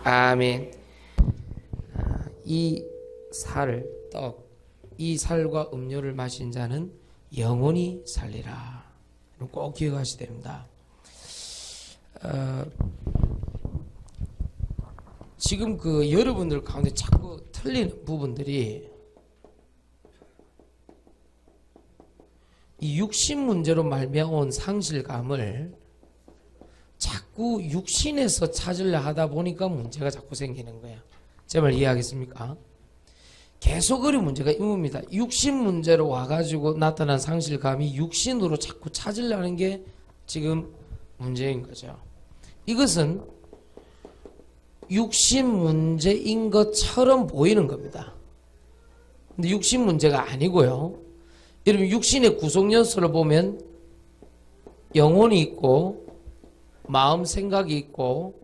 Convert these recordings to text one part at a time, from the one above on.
아멘. 이 이 살과 음료를 마신 자는 영원히 살리라. 꼭 기억하셔야 됩니다. 지금 여러분들 가운데 자꾸 틀리는 부분들이 이 육신 문제로 말미암은 상실감을 자꾸 육신에서 찾으려 하다 보니까 문제가 자꾸 생기는 거야. 제 말 이해하겠습니까? 계속 어려운 문제가 이겁니다. 육신 문제로 와가지고 나타난 상실감이 육신으로 자꾸 찾으려는 게 지금 문제인 거죠. 이것은 육신 문제인 것처럼 보이는 겁니다. 근데 육신 문제가 아니고요. 여러분 육신의 구성연수를 보면 영혼이 있고 마음 생각이 있고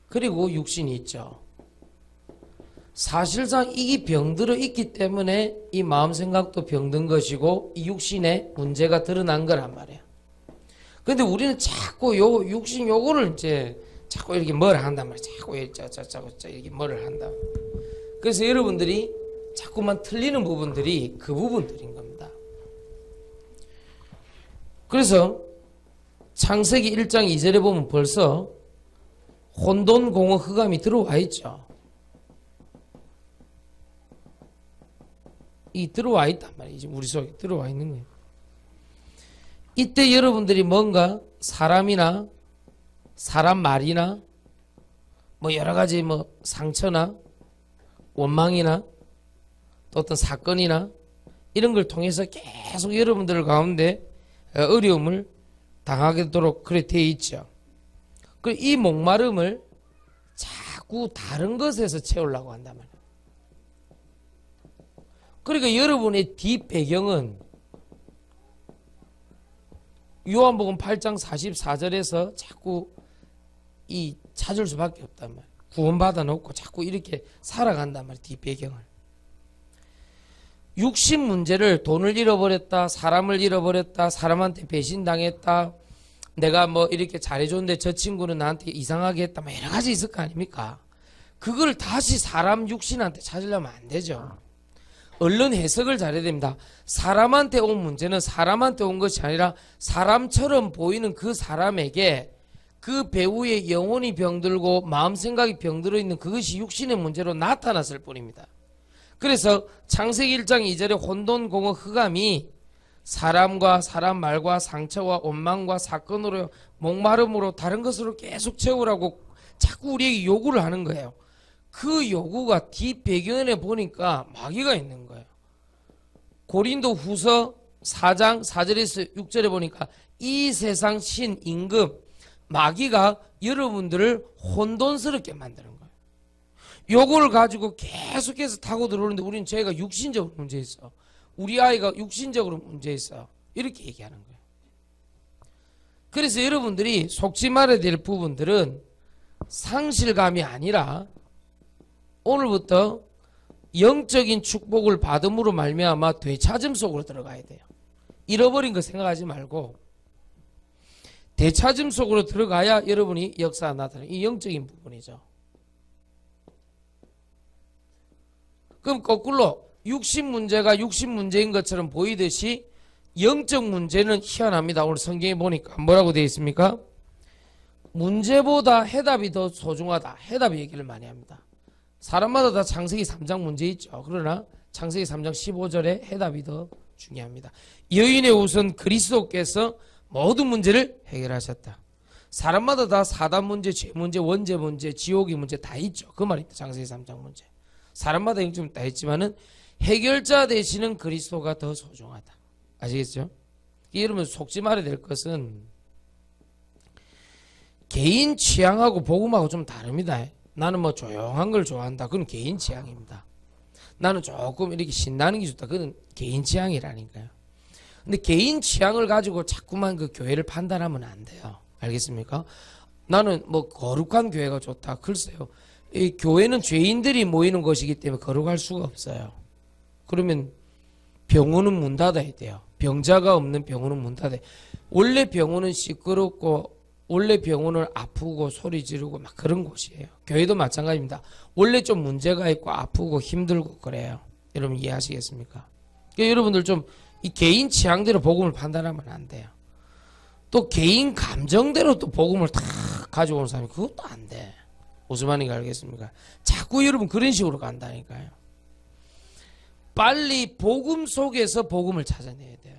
그리고 육신이 있죠. 사실상 이게 병들어 있기 때문에 이 마음 생각도 병든 것이고 이 육신에 문제가 드러난 거란 말이에요. 근데 우리는 자꾸 육신 요거를 이제 자꾸 이렇게 뭘 한단 말이에요. 자꾸 이렇게 뭐를 한다. 그래서 여러분들이 자꾸만 틀리는 부분들이 그 부분들인 겁니다. 그래서 창세기 1장 2절에 보면 벌써 혼돈 공허 흑암이 들어와 있죠. 이 들어와 있단 말이지. 우리 속에 들어와 있는 거예요. 이때 여러분들이 뭔가 사람이나 사람 말이나 뭐 여러 가지 뭐 상처나 원망이나 또 어떤 사건이나 이런 걸 통해서 계속 여러분들 가운데 어려움을 당하게 되도록 그렇게 되어 있죠. 그리고 이 목마름을 자꾸 다른 것에서 채우려고 한단 말이에요. 그러니까 여러분의 뒷배경은 요한복음 8장 44절에서 자꾸 찾을 수밖에 없단 말이에요. 구원받아 놓고 자꾸 이렇게 살아간단 말이에요. 뒷배경을. 육신 문제를 돈을 잃어버렸다, 사람을 잃어버렸다, 사람한테 배신당했다, 내가 뭐 이렇게 잘해줬는데 저 친구는 나한테 이상하게 했다, 뭐 여러 가지 있을 거 아닙니까? 그걸 다시 사람 육신한테 찾으려면 안 되죠. 얼른 해석을 잘해야 됩니다. 사람한테 온 문제는 사람한테 온 것이 아니라 사람처럼 보이는 그 사람에게 그 배우의 영혼이 병들고 마음 생각이 병들어 있는 그것이 육신의 문제로 나타났을 뿐입니다. 그래서 창세기 1장 2절에 혼돈 공허 흑암이 사람과 사람 말과 상처와 원망과 사건으로 목마름으로 다른 것으로 계속 채우라고 자꾸 우리에게 요구를 하는 거예요. 그 요구가 뒷배경에 보니까 마귀가 있는 거예요. 고린도 후서 4장 4절에서 6절에 보니까 이 세상 신 임금 마귀가 여러분들을 혼돈스럽게 만드는 거예요. 요거를 가지고 계속해서 타고 들어오는데 우리는 저희가 육신적으로 문제 있어. 우리 아이가 육신적으로 문제 있어. 이렇게 얘기하는 거예요. 그래서 여러분들이 속지 말아야 될 부분들은 상실감이 아니라 오늘부터 영적인 축복을 받음으로 말미암아 되찾음 속으로 들어가야 돼요. 잃어버린 거 생각하지 말고 되찾음 속으로 들어가야 여러분이 역사가 나타나요. 이 영적인 부분이죠. 그럼 거꾸로 육신 문제가 육신 문제인 것처럼 보이듯이 영적 문제는 희한합니다. 오늘 성경에 보니까 뭐라고 되어 있습니까? 문제보다 해답이 더 소중하다. 해답 얘기를 많이 합니다. 사람마다 다 창세기 3장 문제 있죠. 그러나 창세기 3장 15절에 해답이 더 중요합니다. 여인의 우선 그리스도께서 모든 문제를 해결하셨다. 사람마다 다 사단 문제, 죄 문제, 원죄 문제, 지옥의 문제 다 있죠. 그 말입니다. 창세기 3장 문제. 사람마다 영점 다 있지만은 해결자 되시는 그리스도가 더 소중하다. 아시겠죠? 여러분 속지 말아야 될 것은 개인 취향하고 복음하고 좀 다릅니다. 나는 뭐 조용한 걸 좋아한다. 그건 개인 취향입니다. 나는 조금 이렇게 신나는 게 좋다. 그건 개인 취향이라니까요. 근데 개인 취향을 가지고 자꾸만 그 교회를 판단하면 안 돼요. 알겠습니까? 나는 뭐 거룩한 교회가 좋다. 글쎄요. 이 교회는 죄인들이 모이는 것이기 때문에 거룩할 수가 없어요. 그러면 병원은 문 닫아야 돼요. 병자가 없는 병원은 문 닫아야 돼요. 원래 병원은 시끄럽고 원래 병원을 아프고 소리 지르고 막 그런 곳이에요. 교회도 마찬가지입니다. 원래 좀 문제가 있고 아프고 힘들고 그래요. 여러분 이해하시겠습니까? 그러니까 여러분들 좀 이 개인 취향대로 복음을 판단하면 안 돼요. 또 개인 감정대로 또 복음을 다 가져오는 사람이 그것도 안 돼. 무슨 말인지 알겠습니까? 자꾸 여러분 그런 식으로 간다니까요. 빨리 복음 속에서 복음을 찾아내야 돼요.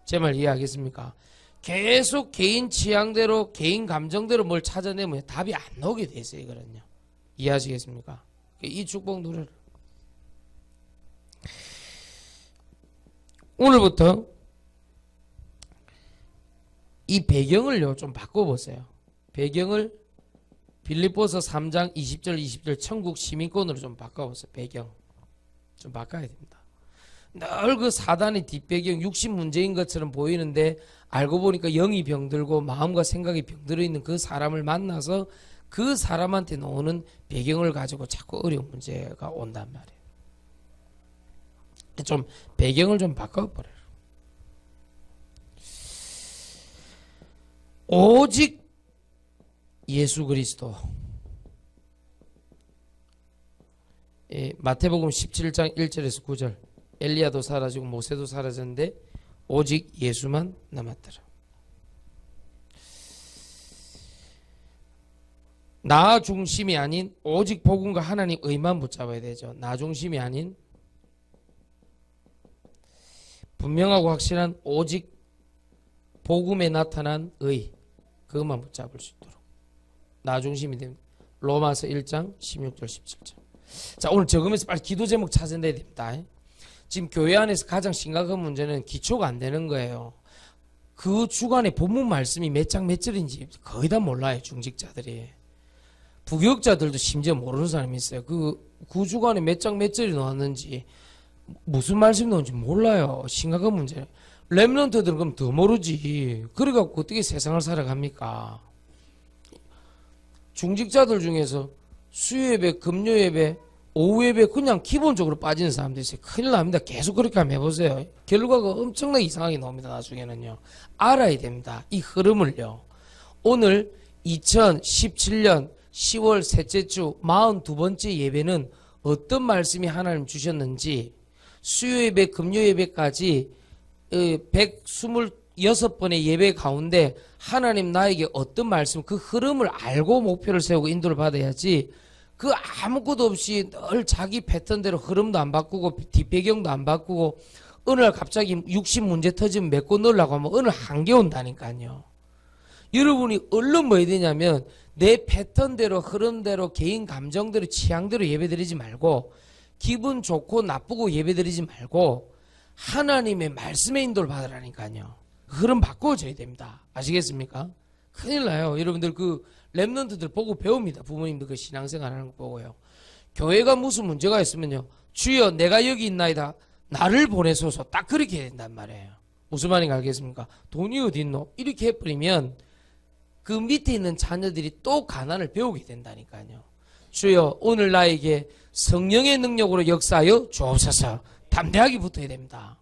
제 말 이해하겠습니까? 계속 개인 취향대로 개인 감정대로 뭘 찾아내면 답이 안 나오게 돼 있어요. 이거는요. 이해하시겠습니까? 이 축복 노래를 오늘부터 이 배경을요 좀 바꿔보세요. 배경을 빌립보서 3장 20절 20절 천국 시민권으로 좀 바꿔보세요. 배경 좀 바꿔야 됩니다. 늘 그 사단의 뒷배경 육신 문제인 것처럼 보이는데 알고 보니까 영이 병들고 마음과 생각이 병들어 있는 그 사람을 만나서 그 사람한테 나오는 배경을 가지고 자꾸 어려운 문제가 온단 말이에요. 좀 배경을 좀 바꿔버려요. 오직 예수 그리스도. 마태복음 17장 1절에서 9절. 엘리야도 사라지고 모세도 사라졌는데 오직 예수만 남았더라. 나 중심이 아닌 오직 복음과 하나님 의만 붙잡아야 되죠. 나 중심이 아닌 분명하고 확실한 오직 복음에 나타난 의, 그것만 붙잡을 수 있도록 나 중심이 됩니다. 로마서 1장 16절 17절. 자, 오늘 적으면서 빨리 기도 제목 찾아내야 됩니다. 지금 교회 안에서 가장 심각한 문제는 기초가 안 되는 거예요. 그 주간에 본문 말씀이 몇 장 몇 절인지 거의 다 몰라요. 중직자들이. 부교육자들도 심지어 모르는 사람이 있어요. 그 주간에 몇 장 몇 절이 나왔는지 무슨 말씀이 나오는지 몰라요. 심각한 문제. 렘넌트들은 그럼 더 모르지. 그래갖고 어떻게 세상을 살아갑니까? 중직자들 중에서 수요예배, 금요예배, 오후예배 그냥 기본적으로 빠지는 사람들이 있어요. 큰일 납니다. 계속 그렇게 한번 해보세요. 결과가 엄청나게 이상하게 나옵니다. 나중에는요. 알아야 됩니다. 이 흐름을요. 오늘 2017년 10월 셋째 주 42번째 예배는 어떤 말씀이 하나님 주셨는지 수요예배, 금요예배까지 126번의 예배 가운데 하나님 나에게 어떤 말씀, 그 흐름을 알고 목표를 세우고 인도를 받아야지 그 아무것도 없이 늘 자기 패턴대로 흐름도 안 바꾸고 뒷배경도 안 바꾸고 어느 날 갑자기 60 문제 터지면 메꿔 넣으려고 하면 어느 날 한계 온다니까요. 여러분이 얼른 뭐 해야 되냐면 내 패턴대로 흐름대로 개인 감정대로 취향대로 예배드리지 말고 기분 좋고 나쁘고 예배드리지 말고 하나님의 말씀의 인도를 받으라니까요. 흐름 바꿔줘야 됩니다. 아시겠습니까? 큰일 나요. 여러분들 그 랩런트들 보고 배웁니다. 부모님들 그 신앙생활 하는 거 보고요. 교회가 무슨 문제가 있으면요. 주여 내가 여기 있나이다. 나를 보내소서. 딱 그렇게 해야 된단 말이에요. 무슨 말인지 알겠습니까? 돈이 어디 있노? 이렇게 해버리면 그 밑에 있는 자녀들이 또 가난을 배우게 된다니까요. 주여 오늘 나에게 성령의 능력으로 역사하여 주옵소서. 담대하게 붙어야 됩니다.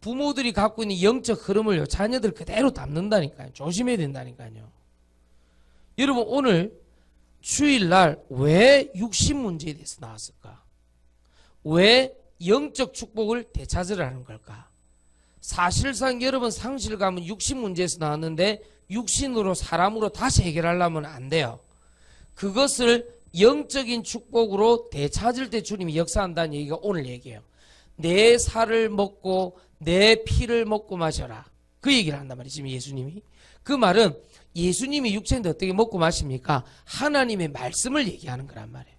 부모들이 갖고 있는 영적 흐름을요. 자녀들 그대로 담는다니까요. 조심해야 된다니까요. 여러분 오늘 주일날 왜 육신 문제에 대해서 나왔을까? 왜 영적 축복을 되찾으라는 걸까? 사실상 여러분 상실 가면 육신 문제에서 나왔는데 육신으로 사람으로 다시 해결하려면 안 돼요. 그것을 영적인 축복으로 되찾을 때 주님이 역사한다는 얘기가 오늘 얘기예요. 내 살을 먹고 내 피를 먹고 마셔라. 그 얘기를 한단 말이에요. 지금 예수님이. 그 말은 예수님이 육체인데 어떻게 먹고 마십니까? 하나님의 말씀을 얘기하는 거란 말이에요.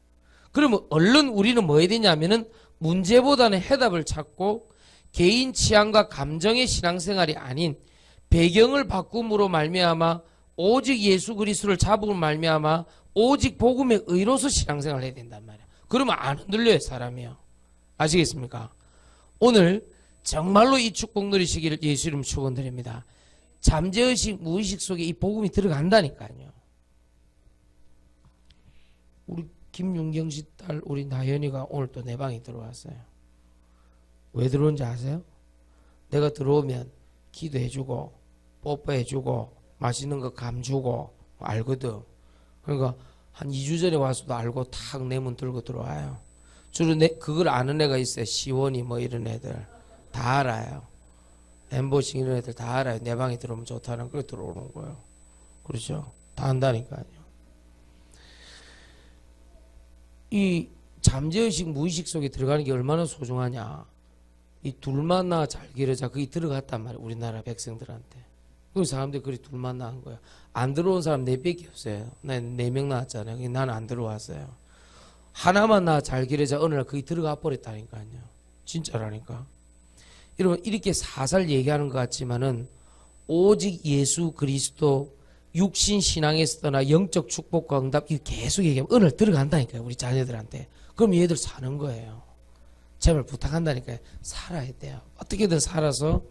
그러면 얼른 우리는 뭐 해야 되냐면은 문제보다는 해답을 찾고 개인 취향과 감정의 신앙생활이 아닌 배경을 바꿈으로 말미암아 오직 예수 그리스도를 잡음으로 말미암아 오직 복음의 의로서 신앙생활을 해야 된단 말이에요. 그러면 안 흔들려요 사람이요. 아시겠습니까? 오늘 정말로 이 축복 누리시기를 예수 이름 축원드립니다. 잠재의식 무의식 속에 이 복음이 들어간다니까요. 우리 김윤경 씨 딸 우리 나연이가 오늘 또 내 방에 들어왔어요. 왜 들어온지 아세요? 내가 들어오면 기도해주고 뽀뽀해주고 맛있는 거 감 주고 알거든. 그러니까 한 2주 전에 와서도 알고 탁 내 문 들고 들어와요. 주로 그걸 아는 애가 있어요. 시원이 뭐 이런 애들 다 알아요. 엠보싱 이런 애들 다 알아요. 내 방에 들어오면 좋다는 걸 들어오는 거예요. 그렇죠? 다 안다니까요. 이 잠재의식 무의식 속에 들어가는 게 얼마나 소중하냐. 이 둘만 나 잘 기르자 그게 들어갔단 말이에요. 우리나라 백성들한테. 그 사람들이 그리 둘만 나은 거예요. 안 들어온 사람 4밖에 없어요. 난 4명 나왔잖아요. 나는 안 들어왔어요. 하나만 나 잘 기르자 어느 날 그게 들어가 버렸다니까요. 진짜라니까. 여러분 이렇게 사살 얘기하는 것 같지만은 오직 예수 그리스도 육신 신앙에서 떠나 영적 축복과 응답 이거 계속 얘기하면 은을 들어간다니까요. 우리 자녀들한테. 그럼 얘들 사는 거예요. 제발 부탁한다니까요. 살아야 돼요. 어떻게든 살아서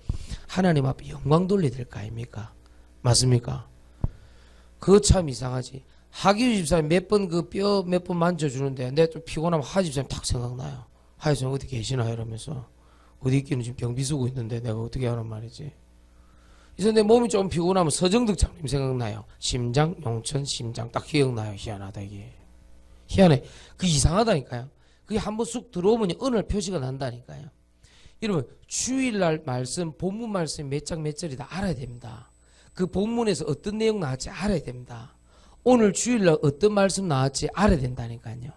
하나님 앞에 영광 돌려야 될 거 아닙니까? 맞습니까? 그거 참 이상하지. 하기유 집사님 몇 번 그 뼈 몇 번 만져주는데 내가 좀 피곤하면 하 집사님 탁 생각나요. 하 집사님 어디 계시나 이러면서 어디 있기는 지금 경비 쓰고 있는데 내가 어떻게 하란 말이지. 그래서 내 몸이 좀 피곤하면 서정득 장님 생각나요. 심장, 용천, 심장 딱 기억나요. 희한하다 이게. 희한해. 그 이상하다니까요. 그게 한번 쑥 들어오면 은을 표시가 난다니까요. 여러분 주일날 말씀, 본문 말씀 몇 장 몇 절이 다 알아야 됩니다. 그 본문에서 어떤 내용 나왔지 알아야 됩니다. 오늘 주일날 어떤 말씀 나왔지 알아야 된다니까요.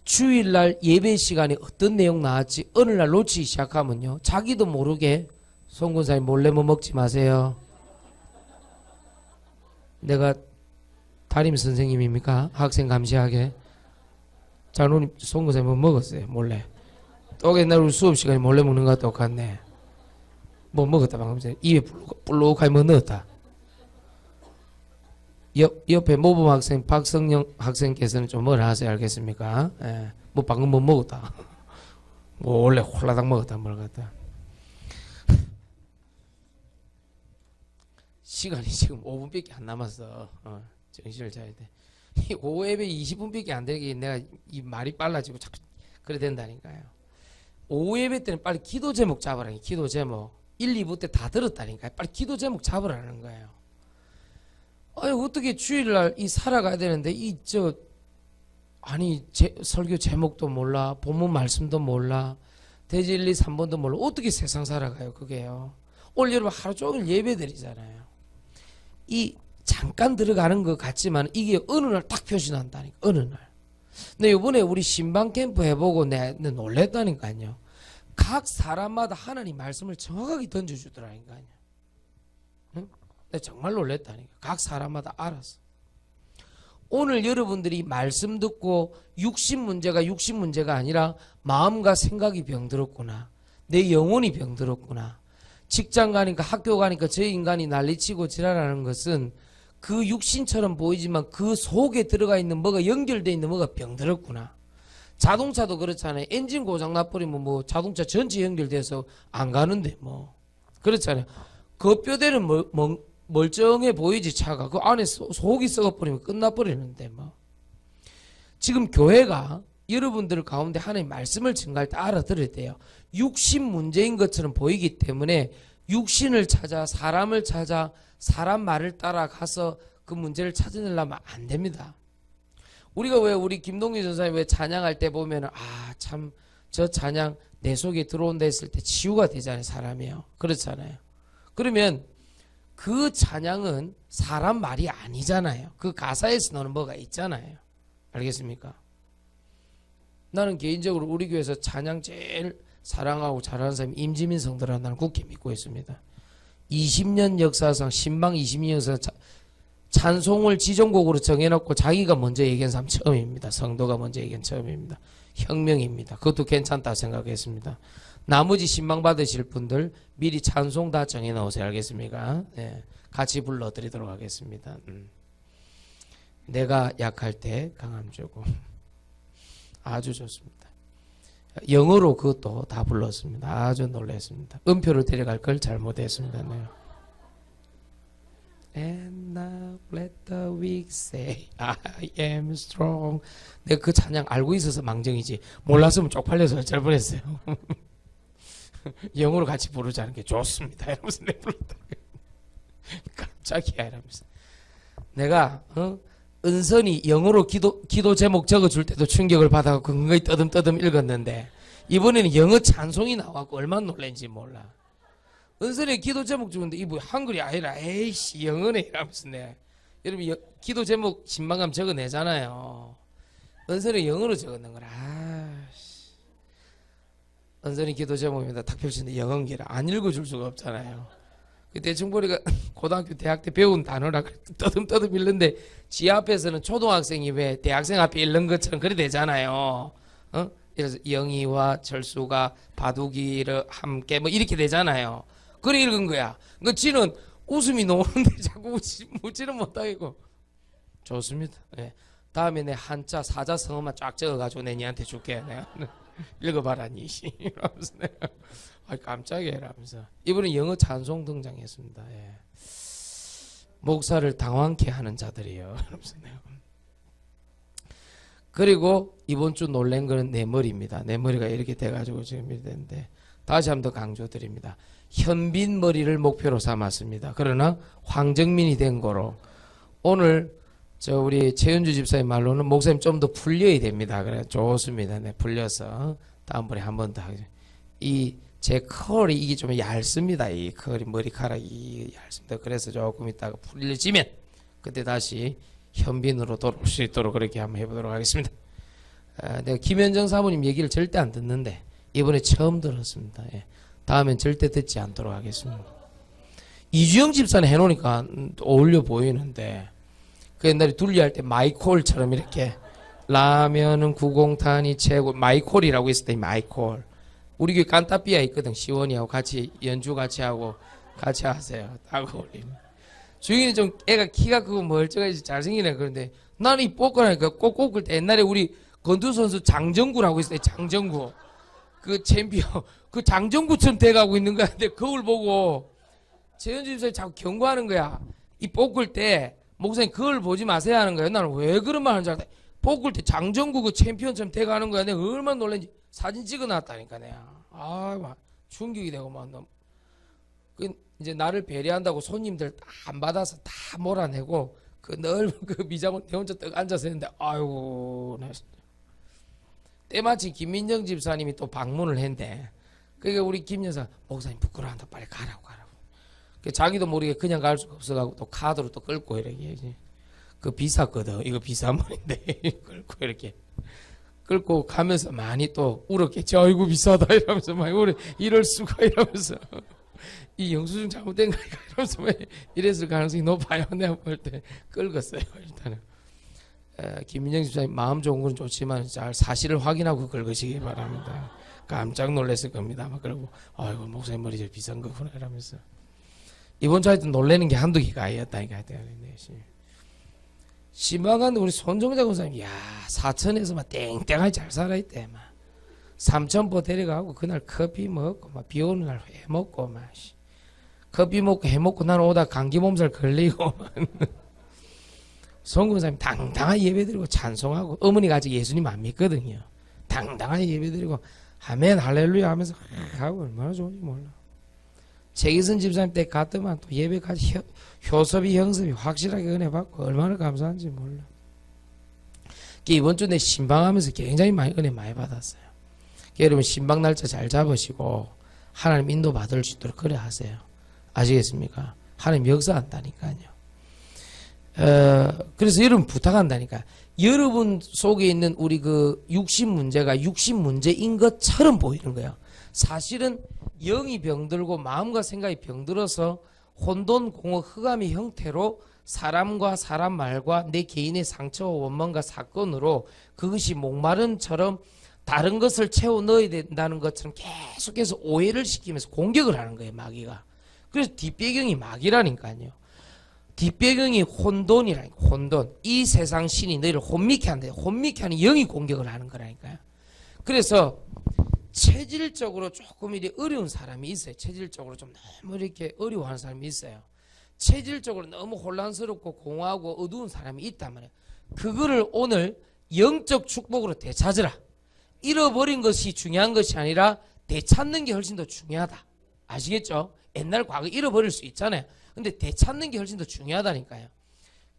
주일날 예배 시간에 어떤 내용 나왔지 어느 날 놓치기 시작하면요. 자기도 모르게 송군사님 몰래 뭐 먹지 마세요. 내가 담임 선생님입니까? 학생 감시하게. 장로님 송군사님 뭐 먹었어요. 몰래. 또 옛날 우리 수업 시간에 몰래 먹는 거 똑같네. 뭐 먹었다 방금 전에 입에 불룩하게 뭐 넣었다. 옆에 모범 학생 박성영 학생께서는 좀 뭘 하세요? 알겠습니까? 예. 뭐 방금 뭐 먹었다. 뭐 원래 홀라당 먹었다 뭘 갖다. 시간이 지금 5분밖에 안 남았어. 정신을 차려야 돼. 이 오후 예배 20분밖에 안 되게 내가 이 말이 빨라지고 자꾸 그래 된다니까요. 오후 예배 때는 빨리 기도 제목 잡으라니. 기도 제목 1, 2부 때 다 들었다니까요. 빨리 기도 제목 잡으라는 거예요. 아니 어떻게 주일날 이 살아가야 되는데 설교 제목도 몰라, 본문 말씀도 몰라, 대지 1, 2, 3번도 몰라. 어떻게 세상 살아가요 그게요. 오늘 여러분 하루 종일 예배 드리잖아요. 이 잠깐 들어가는 것 같지만 이게 어느 날 딱 표시난다니까. 어느 날. 근데 이번에 우리 신방 캠프 해보고 내가 놀랬다니까요. 각 사람마다 하나님 말씀을 정확하게 던져주더라니까요. 응? 내가 정말 놀랬다니까. 각 사람마다 알았어. 오늘 여러분들이 말씀 듣고 육신 문제가 아니라 마음과 생각이 병들었구나. 내 영혼이 병들었구나. 직장 가니까 학교 가니까 저 인간이 난리치고 지랄하는 것은 그 육신처럼 보이지만 그 속에 들어가 있는 뭐가 연결되어 있는 뭐가 병들었구나. 자동차도 그렇잖아요. 엔진 고장 나버리면 뭐 자동차 전체 연결돼서 안 가는데 뭐 그렇잖아요. 그 뼈대는 멀쩡해 보이지 차가. 그 안에 속이 썩어버리면 끝나버리는데 뭐. 지금 교회가 여러분들 가운데 하나님 말씀을 증거할 때 알아들어야 돼요. 육신 문제인 것처럼 보이기 때문에 육신을 찾아 사람을 찾아 사람 말을 따라가서 그 문제를 찾아내려면 안 됩니다. 우리가 왜 우리 김동기 전사님 왜 찬양할 때 보면은 참 저 찬양 내 속에 들어온다 했을 때 치유가 되잖아요. 사람이요. 그렇잖아요. 그러면 그 찬양은 사람 말이 아니잖아요. 그 가사에서 나오는 뭐가 있잖아요. 알겠습니까? 나는 개인적으로 우리 교회에서 찬양 제일 사랑하고 잘하는 사람이 임지민 성도라는 나는 굳게 믿고 있습니다. 20년 역사상 신방 20년 역사상 찬송을 지정곡으로 정해놓고 자기가 먼저 얘기한 사람 처음입니다. 성도가 먼저 얘기한 처음입니다. 혁명입니다. 그것도 괜찮다 생각했습니다. 나머지 신방 받으실 분들 미리 찬송 다 정해놓으세요. 알겠습니까? 네, 같이 불러드리도록 하겠습니다. 내가 약할 때 강함 주고. 아주 좋습니다. 영어로 그것도 다 불렀습니다. 아주 놀랐습니다. 음표를 데려갈 걸 잘못했습니다. 네. And now let the weak say I am strong. 내가 그 찬양 알고 있어서 망정이지 몰랐으면 쪽팔려서 잘 뻔했어요. 영어로 같이 부르자는 게 좋습니다. 이러면서 내 불렀다. 깜짝이야 이러면서 내가 은선이 영어로 기도 제목 적어줄 때도 충격을 받아서 그거에 떠듬떠듬 읽었는데 이번에는 영어 찬송이 나와갖고 얼마나 놀란지 몰라. 은선이 기도 제목 주는데 이거 한글이 아니라 에이씨 영어네 이러면서 내 여러분 기도 제목 신방감 적어내잖아요. 은선이 영어로 적었는 거라. 아씨. 은선이 기도 제목입니다. 탁 펼치는데 영어기라 안 읽어줄 수가 없잖아요. 그 대충 보니까 고등학교 대학 때 배운 단어라 떠듬떠듬 읽는데 지 앞에서는 초등학생이 왜 대학생 앞에 읽는 것처럼 그래 되잖아요. 그래서 영희와 철수가 바둑이를 함께 뭐 이렇게 되잖아요. 그래 읽은 거야. 그 지는 웃음이 나오는데 자꾸 묻지는 못하겠고. 좋습니다. 네. 다음에 내 한자 사자성어만 쫙 적어가지고 내 니한테 줄게. 내가 읽어봐라 니씨 이러면서 내가 깜짝이야 이러면서 이번에 영어 찬송 등장했습니다. 예. 목사를 당황케 하는 자들이요. 이러면서 내가. 그리고 이번 주 놀란 거는 내 머리입니다. 내 머리가 이렇게 돼가지고 지금 이렇게 되는데 다시 한 번 더 강조드립니다. 현빈 머리를 목표로 삼았습니다. 그러나 황정민이 된 거로 오늘 우리 최은주 집사의 말로는 목사님 좀 더 풀려야 됩니다. 그래 좋습니다. 네, 풀려서 다음번에 한 번 더 하겠습니다. 제 컬이 이게 좀 얇습니다. 이 컬이 머리카락이 얇습니다. 그래서 조금 있다가 풀려지면 그때 다시 현빈으로 돌아올 수 있도록 그렇게 한번 해보도록 하겠습니다. 내가 김현정 사모님 얘기를 절대 안 듣는데 이번에 처음 들었습니다. 예. 다음엔 절대 듣지 않도록 하겠습니다. 이주영 집사는 해놓으니까 어울려 보이는데 그 옛날에 둘리할 때 마이콜처럼 이렇게 라면은 구공탄이 최고 마이콜이라고 있을 때 마이콜 우리 교회 깐따삐아 있거든. 시원이하고 같이 연주 같이 하고 같이 하세요. 딱 어울리면 주영이는 좀 애가 키가 크고 멀쩡하지 잘생기네. 그런데 나는 이 뽀꼬라니까 꼭 꺾을 때 옛날에 우리 건두 선수 장정구라고 있을 때 장정구 그 챔피언 그 장정구처럼 돼가고 있는 거야. 근데 거울 보고 최현주 집사님 자꾸 경고하는 거야. 이 볶을 때 목사님 그걸 보지 마세요 하는 거야. 나는 왜 그런 말 하는 줄 알았다. 볶을 때 장정구 그 챔피언처럼 돼가는 거야. 내가 얼마나 놀랐는지 사진 찍어놨다니까 내가. 막 충격이 되고 막 그 이제 나를 배려한다고 손님들 다 안 받아서 다 몰아내고 그 넓은 그 미장원 내 혼자 딱 앉아서 했는데 아이고 나 때마침 김민정 집사님이 또 방문을 했는데 그러니까 우리 김 여사 목사님 부끄러워한다 빨리 가라고 그 자기도 모르게 그냥 갈 수가 없어가지고 또 카드로 또 끌고 이렇게 그 비쌌거든. 이거 비싼 물인데 끌고 이렇게 끌고 가면서 많이 또 울었겠지. 아이고 비싸다 이러면서 막 이럴 수가 이러면서 이 영수증 잘못된 거니까 이러면서 이랬을 가능성이 높아요. 내가 볼 때 끌었어요. 일단은 김민정 집사님 마음 좋은 건 좋지만 잘 사실을 확인하고 긁으시기 바랍니다. 깜짝 놀랐을 겁니다. 막 그러고 아이고 목사님 머리 제일 비싼 거구나 이러면서 이번 주에 놀래는 게 한두 개가 아니었다니까. 신방한 우리 손정자 권사님 야 사천에서 막 땡땡하게 잘 살아있대. 막 삼천포 데려가고 그날 커피 먹고 막 비 오는 날 회 먹고 막 커피 먹고 해 먹고 나는 오다 감기 몸살 걸리고 손 권사님 당당하게 예배드리고 찬송하고 어머니가 아직 예수님 안 믿거든요. 당당하게 예배드리고 아멘 할렐루야 하면서 하고 얼마나 좋은지 몰라. 최기선 집사님 때 갔더만 또 예배까지 효섭이 형섭이 확실하게 은혜 받고 얼마나 감사한지 몰라. 이번 주 내 신방하면서 굉장히 많이 은혜 많이 받았어요. 여러분 신방 날짜 잘 잡으시고 하나님 인도 받을 수 있도록 그래 하세요. 아시겠습니까? 하나님 역사한다니까요. 그래서 여러분 부탁한다니까. 여러분 속에 있는 우리 그 육신 문제가 육신 문제인 것처럼 보이는 거예요. 사실은 영이 병들고 마음과 생각이 병들어서 혼돈, 공허, 흑암의 형태로 사람과 사람 말과 내 개인의 상처와 원망과 사건으로 그것이 목마름처럼 다른 것을 채워 넣어야 된다는 것처럼 계속해서 오해를 시키면서 공격을 하는 거예요. 마귀가. 그래서 뒷배경이 마귀라니까요. 뒷배경이 혼돈이라니까. 혼돈. 이 세상 신이 너희를 혼미케 한다. 혼미케 하는 영이 공격을 하는 거라니까요. 그래서 체질적으로 조금 이렇게 어려운 사람이 있어요. 체질적으로 좀 너무 이렇게 어려워하는 사람이 있어요. 체질적으로 너무 혼란스럽고 공허하고 어두운 사람이 있단 말이에요. 그거를 오늘 영적 축복으로 되찾으라. 잃어버린 것이 중요한 것이 아니라 되찾는 게 훨씬 더 중요하다. 아시겠죠? 옛날 과거 잃어버릴 수 있잖아요. 근데 되찾는 게 훨씬 더 중요하다니까요.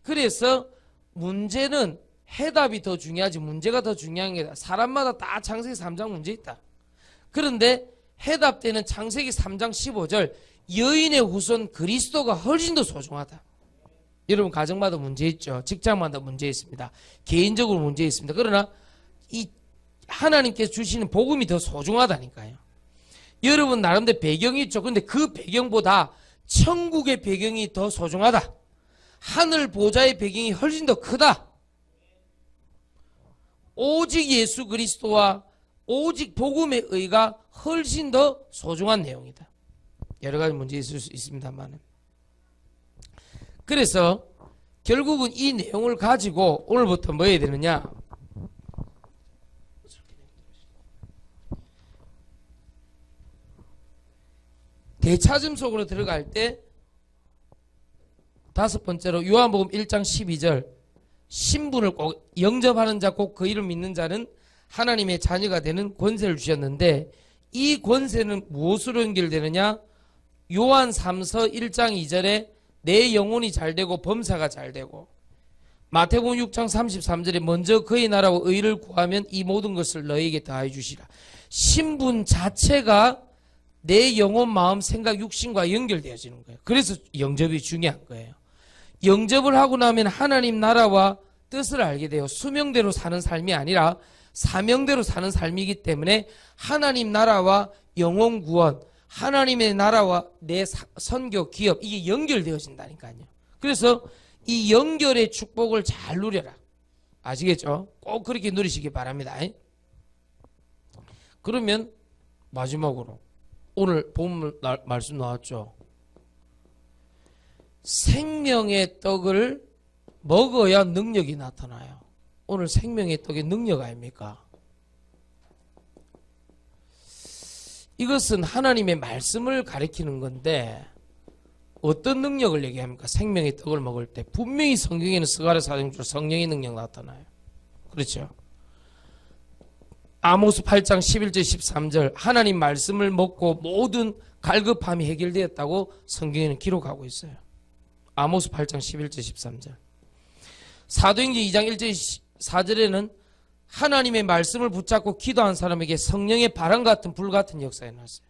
그래서 문제는 해답이 더 중요하지 문제가 더 중요한 게 아니라 사람마다 다 창세기 3장 문제 있다. 그런데 해답되는 창세기 3장 15절 여인의 후손 그리스도가 훨씬 더 소중하다. 여러분 가정마다 문제 있죠. 직장마다 문제 있습니다. 개인적으로 문제 있습니다. 그러나 이 하나님께서 주시는 복음이 더 소중하다니까요. 여러분 나름대로 배경이 있죠. 근데 그 배경보다 천국의 배경이 더 소중하다. 하늘 보좌의 배경이 훨씬 더 크다. 오직 예수 그리스도와 오직 복음의 의가 훨씬 더 소중한 내용이다. 여러 가지 문제 있을 수 있습니다만. 그래서 결국은 이 내용을 가지고 오늘부터 뭐 해야 되느냐? 대차즘 속으로 들어갈 때 다섯 번째로 요한복음 1장 12절 신분을 꼭 영접하는 자 곧 그 이름 믿는 자는 하나님의 자녀가 되는 권세를 주셨는데 이 권세는 무엇으로 연결되느냐? 요한 3서 1장 2절에 내 영혼이 잘되고 범사가 잘되고 마태복음 6장 33절에 먼저 그의 나라와 의를 구하면 이 모든 것을 너에게 더하여 주시라. 신분 자체가 내 영혼, 마음, 생각, 육신과 연결되어지는 거예요. 그래서 영접이 중요한 거예요. 영접을 하고 나면 하나님 나라와 뜻을 알게 돼요. 수명대로 사는 삶이 아니라 사명대로 사는 삶이기 때문에 하나님 나라와 영혼 구원, 하나님의 나라와 내 선교, 기업 이게 연결되어진다니까요. 그래서 이 연결의 축복을 잘 누려라. 아시겠죠? 꼭 그렇게 누리시기 바랍니다. 그러면 마지막으로 오늘 본 말씀 나왔죠. 생명의 떡을 먹어야 능력이 나타나요. 오늘 생명의 떡의 능력 아닙니까? 이것은 하나님의 말씀을 가리키는 건데 어떤 능력을 얘기합니까? 생명의 떡을 먹을 때 분명히 성경에는 스가랴 4장처럼 성령의 능력 나타나요. 그렇죠? 아모스 8장 11절 13절 하나님 말씀을 먹고 모든 갈급함이 해결되었다고 성경에는 기록하고 있어요. 아모스 8장 11절 13절 사도행전 2장 1절 4절에는 하나님의 말씀을 붙잡고 기도한 사람에게 성령의 바람 같은 불 같은 역사가 났어요.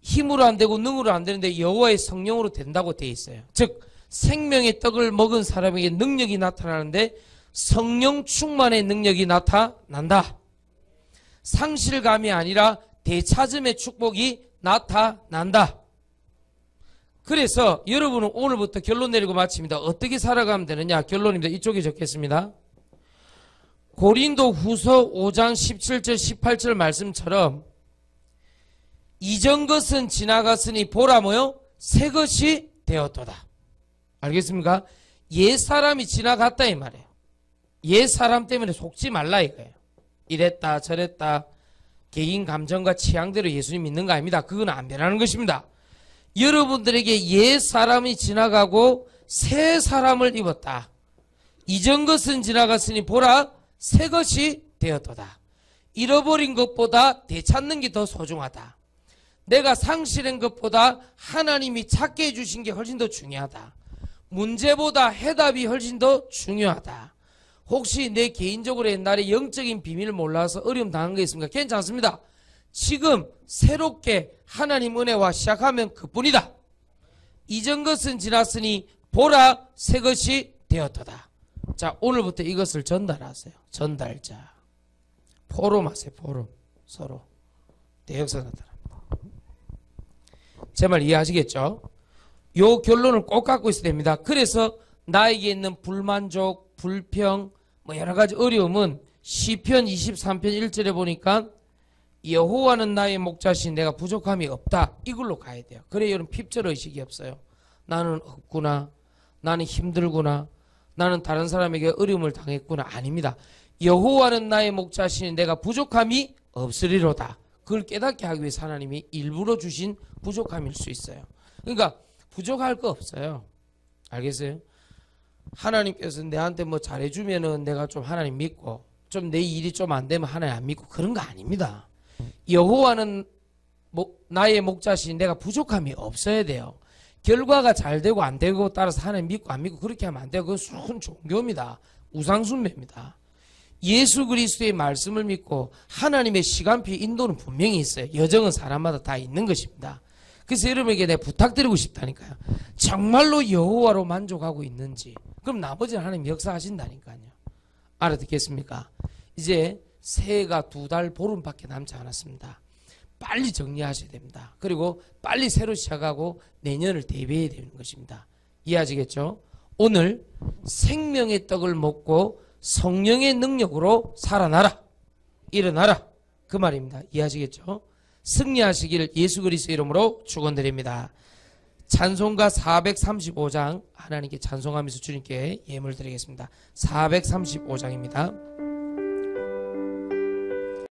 힘으로 안 되고 능으로 안 되는데 여호와의 성령으로 된다고 되어 있어요. 즉 생명의 떡을 먹은 사람에게 능력이 나타나는데 성령 충만의 능력이 나타난다. 상실감이 아니라 되찾음의 축복이 나타난다. 그래서 여러분은 오늘부터 결론 내리고 마칩니다. 어떻게 살아가면 되느냐? 결론입니다. 이쪽에 적겠습니다. 고린도 후서 5장 17절 18절 말씀처럼 이전 것은 지나갔으니 보라 뭐요? 새 것이 되었도다. 알겠습니까? 옛 사람이 지나갔다 이 말이에요. 옛 사람 때문에 속지 말라 이거예요. 이랬다 저랬다 개인 감정과 취향대로 예수님 믿는 거 아닙니다. 그건 안 변하는 것입니다. 여러분들에게 옛 사람이 지나가고 새 사람을 입었다. 이전 것은 지나갔으니 보라 새 것이 되었도다. 잃어버린 것보다 되찾는 게 더 소중하다. 내가 상실한 것보다 하나님이 찾게 해주신 게 훨씬 더 중요하다. 문제보다 해답이 훨씬 더 중요하다. 혹시 내 개인적으로 옛날에 영적인 비밀을 몰라서 어려움 당한 거 있습니까? 괜찮습니다. 지금 새롭게 하나님 은혜와 시작하면 그뿐이다. 이전 것은 지났으니 보라 새 것이 되었도다. 자, 오늘부터 이것을 전달하세요. 전달자. 포럼하세요. 포럼. 서로. 대역사 나타납니다. 제 말 이해하시겠죠? 요 결론을 꼭 갖고 있어야 됩니다. 그래서 나에게 있는 불만족, 불평, 뭐 여러 가지 어려움은 시편 23편 1절에 보니까 여호와는 나의 목자신 내가 부족함이 없다. 이걸로 가야 돼요. 그래야 여러분 핍절의식이 없어요. 나는 없구나. 나는 힘들구나. 나는 다른 사람에게 어려움을 당했구나. 아닙니다. 여호와는 나의 목자신 내가 부족함이 없으리로다. 그걸 깨닫게 하기 위해서 하나님이 일부러 주신 부족함일 수 있어요. 그러니까 부족할 거 없어요. 알겠어요? 하나님께서 내한테 뭐 잘해주면은 내가 좀 하나님 믿고 좀 내 일이 좀 안 되면 하나님 안 믿고 그런 거 아닙니다. 여호와는 나의 목자신 내가 부족함이 없어야 돼요. 결과가 잘 되고 안 되고 따라서 하나님 믿고 안 믿고 그렇게 하면 안 돼요. 그건 순 종교입니다. 우상숭배입니다. 예수 그리스도의 말씀을 믿고 하나님의 시간표 인도는 분명히 있어요. 여정은 사람마다 다 있는 것입니다. 그래서 여러분에게 내가 부탁드리고 싶다니까요. 정말로 여호와로 만족하고 있는지. 그럼 나머지는 하나님 역사하신다니까요. 알아듣겠습니까? 이제 새해가 2달 보름밖에 남지 않았습니다. 빨리 정리하셔야 됩니다. 그리고 빨리 새로 시작하고 내년을 대비해야 되는 것입니다. 이해하시겠죠? 오늘 생명의 떡을 먹고 성령의 능력으로 살아나라. 일어나라. 그 말입니다. 이해하시겠죠? 승리하시기를 예수 그리스도 이름으로 축원드립니다. 찬송가 435장 하나님께 찬송하면서 주님께 예물 드리겠습니다. 435장입니다.